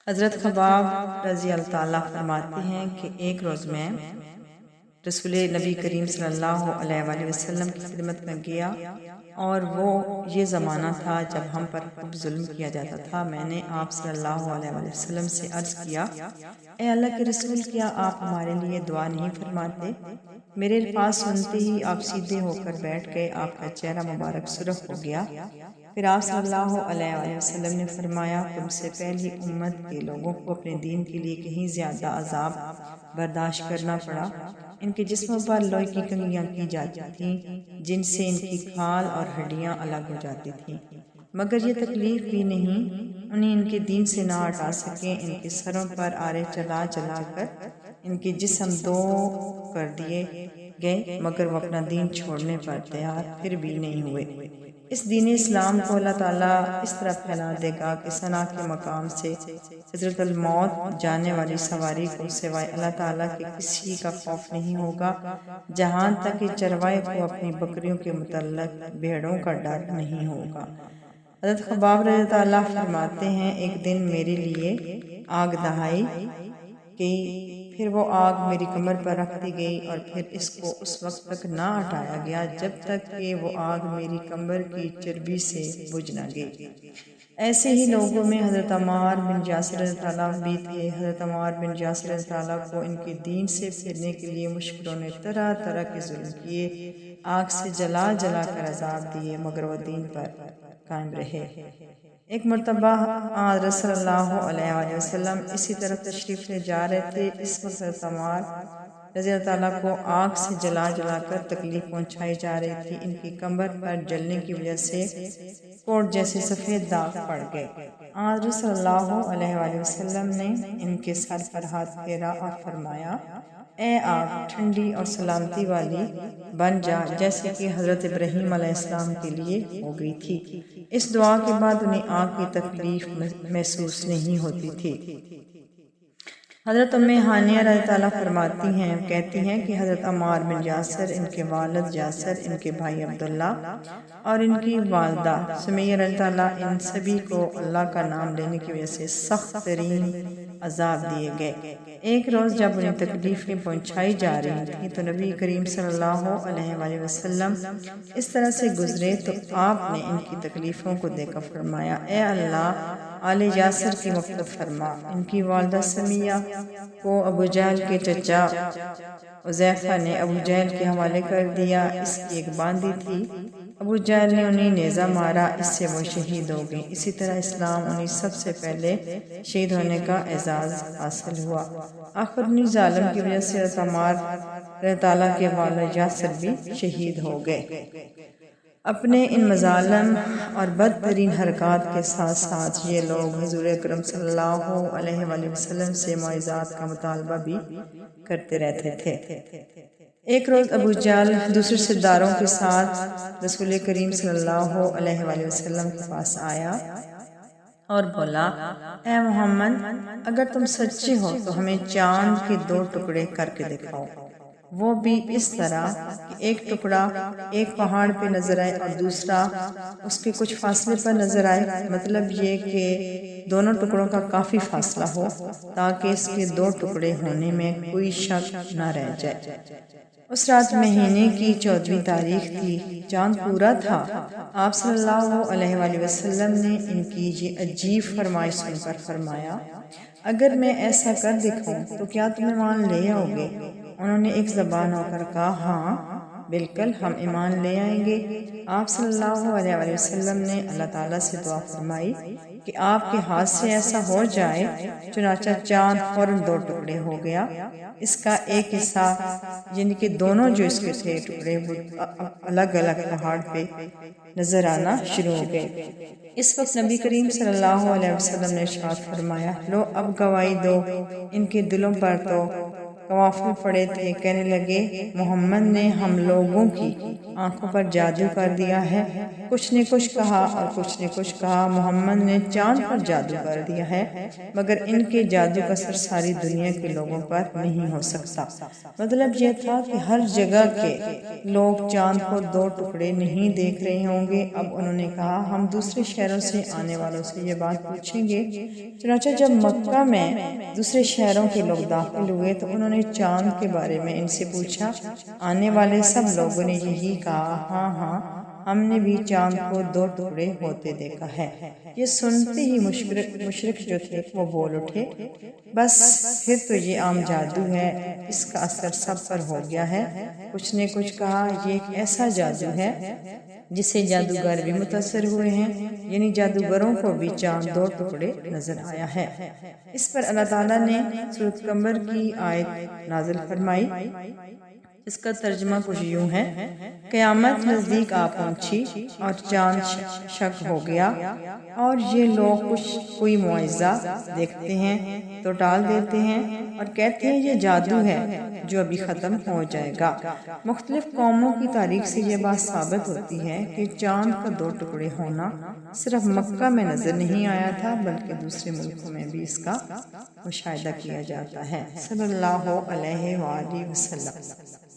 حضرت خباب رضی اللہ تعالیٰ فرماتے ہیں کہ ایک روز میں رسول نبی کریم صلی اللہ علیہ وآلہ وسلم کی خدمت میں گیا اور وہ یہ زمانہ تھا جب ہم پر خوب ظلم کیا جاتا تھا۔ میں نے آپ صلی اللہ علیہ وآلہ وسلم سے عرض کیا، اے اللہ کے رسول، کیا آپ ہمارے لیے دعا نہیں فرماتے؟ میرے الفاظ سنتے ہی آپ سیدھے ہو کر بیٹھ گئے، آپ کا چہرہ مبارک سرخ ہو گیا۔ پھر آپ صلی اللہ علیہ وآلہ وسلم نے فرمایا، تم سے پہلی امت کے لوگوں کو اپنے دین کے لیے کہیں زیادہ عذاب برداشت کرنا پڑا۔ ان کے جسموں پر لوہے کی کنگھیاں کی جاتی تھیں جن سے ان کی کھال اور ہڈیاں الگ ہو جاتی تھیں، مگر یہ تکلیف بھی نہیں انہیں ان کے دین سے نہ ہٹا سکے۔ ان کے سروں پر آرے چلا چلا کر ان کے جسم دو کر دیے گئے، مگر وہ اپنا دین چھوڑنے پر تیار پھر بھی نہیں ہوئے۔ اس دین اسلام کو اللہ تعالیٰ اس طرح پھیلا دے گا کہ ثنا کے مقام سے حضرت الموت جانے والی سواری کو سوائے اللہ تعالیٰ کے کسی کا خوف نہیں ہوگا، جہاں تک کہ چروائے کو اپنی بکریوں کے متعلق بھیڑوں کا ڈر نہیں ہوگا۔ حضرت خباب رضی اللہ فرماتے ہیں، ایک دن میرے لیے آگ دہائی گئی، پھر وہ آگ میری کمر پر رکھ دی گئی اور پھر اس کو اس وقت تک نہ ہٹایا گیا جب تک کہ وہ آگ میری کمر کی چربی سے بجھ نہ گئی۔ ایسے ہی لوگوں میں حضرت عمار بن یاسر رضی اللہ عنہ بھی تھے۔ حضرت عمار بن یاسر رضی اللہ عنہ کو ان کے دین سے پھرنے کے لیے مشکلوں نے طرح طرح کے ظلم کیے، آگ سے جلا جلا کر عذاب دیے، مگر وہ دین پر قائم رہے۔ ایک مرتبہ حضرت صلی اللہ علیہ وآلہ وسلم اسی طرف تشریف لے جا رہے تھے۔ اس وقت حضرت عمار رضی اللہ تعالیٰ کو آگ سے جلا جلا کر تکلیف پہنچائی جا رہی تھی۔ ان کی کمر پر جلنے کی وجہ سے کوٹ جیسے سفید داغ پڑ گئے۔ حضرت صلی اللہ علیہ وآلہ وسلم نے ان کے سر پر ہاتھ پھیرا اور فرمایا، اے آگ، ٹھنڈی اور سلامتی والی بن جا، جیسے کہ حضرت ابراہیم علیہ السلام کے لیے ہو گئی تھی۔ اس دعا کے بعد انہیں آگ کی تکلیف محسوس نہیں ہوتی تھی۔ حضرت ام ہانیہ رضی اللہ فرماتی ہیں، کہتی ہیں کہ حضرت عمار بن یاسر، ان کے والد یاسر، ان کے بھائی عبداللہ اور ان کی والدہ سمیہ رضی اللہ، ان سبھی کو اللہ کا نام لینے کی وجہ سے سخت ترین عذاب دیے گئے۔ ایک روز جب انہیں تکلیفیں پہنچائی جا رہی تھیں تو نبی کریم صلی اللہ علیہ وآلہ وسلم اس طرح سے گزرے تو آپ نے ان کی تکلیفوں کو دیکھا فرمایا، اے اللہ، آل یاسر کی مغفرت فرما۔ ان کی والدہ سمیہ کو ابو جہل کے چچا حذیفہ نے ابو جہل کے حوالے کر دیا۔ اس کی ایک باندی تھی، ابو جہل نے انہیں نیزہ مارا، اس سے وہ شہید ہو گئی۔ اسی طرح اسلام انہیں سب سے پہلے شہید ہونے کا اعزاز حاصل ہوا۔ آخر انہیں ظالم کی وجہ سے حضرت عمار رضی اللہ کے والد یاسر بھی شہید ہو گئے۔ اپنے ان مظالم اور بدترین حرکات کے ساتھ ساتھ یہ لوگ حضور اکرم صلی اللہ علیہ وآلہ وسلم سے معجزات کا مطالبہ بھی کرتے رہتے تھے۔ ایک روز ابو جہل دوسرے سرداروں کے ساتھ رسول کریم صلی اللہ علیہ وآلہ وسلم کے پاس آیا اور بولا، اے محمد، اگر تم سچے ہو تو ہمیں چاند کے 2 ٹکڑے کر کے دکھاؤ، وہ بھی اس طرح کہ ایک ٹکڑا ایک پہاڑ پہ نظر آئے اور دوسرا اس کے کچھ فاصلے پر نظر آئے، مطلب یہ کہ دونوں ٹکڑوں کا کافی فاصلہ ہو تاکہ اس کے 2 ٹکڑے ہونے میں کوئی شک نہ رہ جائے۔ اس رات مہینے کی 14ویں تاریخ تھی، چاند پورا تھا۔ آپ صلی اللہ علیہ وآلہ وسلم نے ان کی یہ عجیب فرمائش سن کر فرمایا، اگر میں ایسا کر دکھاؤں تو کیا تم ایمان لے آؤ گے؟ انہوں نے ایک زبان ہو کر کہا، ہاں بالکل، ہم ایمان لے آئیں گے۔ آپ صلی اللہ علیہ وآلہ وسلم نے اللہ تعالیٰ سے دعا فرمائی کہ آپ کے ہاتھ سے ایسا ہو جائے۔ چنانچہ چاند فوراً 2 ٹکڑے ہو گیا۔ اس کا ایک حصہ، یعنی کہ دونوں جو اس کے تھے ٹکڑے، وہ الگ الگ پہاڑ پہ نظر آنا شروع ہو گئے۔ اس وقت نبی کریم صلی اللہ علیہ وسلم نے ارشاد فرمایا، لو اب گواہی دو، ان کے دلوں پر تو قوافل پڑے تھے، کہنے لگے محمد نے ہم لوگوں کی آنکھوں پر جادو کر دیا ہے۔ کچھ نے کچھ کہا اور کچھ نے کچھ کہا محمد نے چاند پر جادو کر دیا ہے، مگر ان کے جادو کا اثر ساری دنیا کے لوگوں پر نہیں ہو سکتا۔ مطلب یہ تھا کہ ہر جگہ کے لوگ چاند کو دو ٹکڑے نہیں دیکھ رہے ہوں گے۔ اب انہوں نے کہا ہم دوسرے شہروں سے آنے والوں سے یہ بات پوچھیں گے۔ چنانچہ جب مکہ میں دوسرے شہروں کے لوگ داخل ہوئے تو انہوں نے چاند کے بارے میں ان سے پوچھا۔ آنے والے سب لوگوں نے یہی کہا ہاں ہاں ہم نے بھی چاند کو دو ٹکڑے ہوتے دیکھا ہے۔ یہ سنتے ہی مشرک جو تھے وہ بول اٹھے بس پھر تو یہ عام جادو ہے، اس کا اثر سب پر ہو گیا ہے۔ کچھ نے کچھ کہا یہ ایک ایسا جادو ہے جس سے جادوگر بھی متاثر ہوئے ہیں، یعنی جادوگروں کو بھی چاند دو ٹکڑے نظر آیا ہے۔ اس پر اللہ تعالیٰ نے سورۃ قمر کی آیت نازل فرمائی، اس کا ترجمہ کچھ یوں ہے، قیامت نزدیک آ پہنچی اور چاند شک ہو گیا اور یہ لوگ کوئی معجزہ دیکھتے ہیں تو ٹال دیتے ہیں اور کہتے ہیں یہ جادو ہے جو ابھی ختم ہو جائے گا۔ مختلف قوموں کی تاریخ سے یہ بات ثابت ہوتی ہے کہ چاند کا دو ٹکڑے ہونا صرف مکہ میں نظر نہیں آیا تھا بلکہ دوسرے ملکوں میں بھی اس کا مشاہدہ کیا جاتا ہے۔ صلی اللہ علیہ وآلہ وسلم۔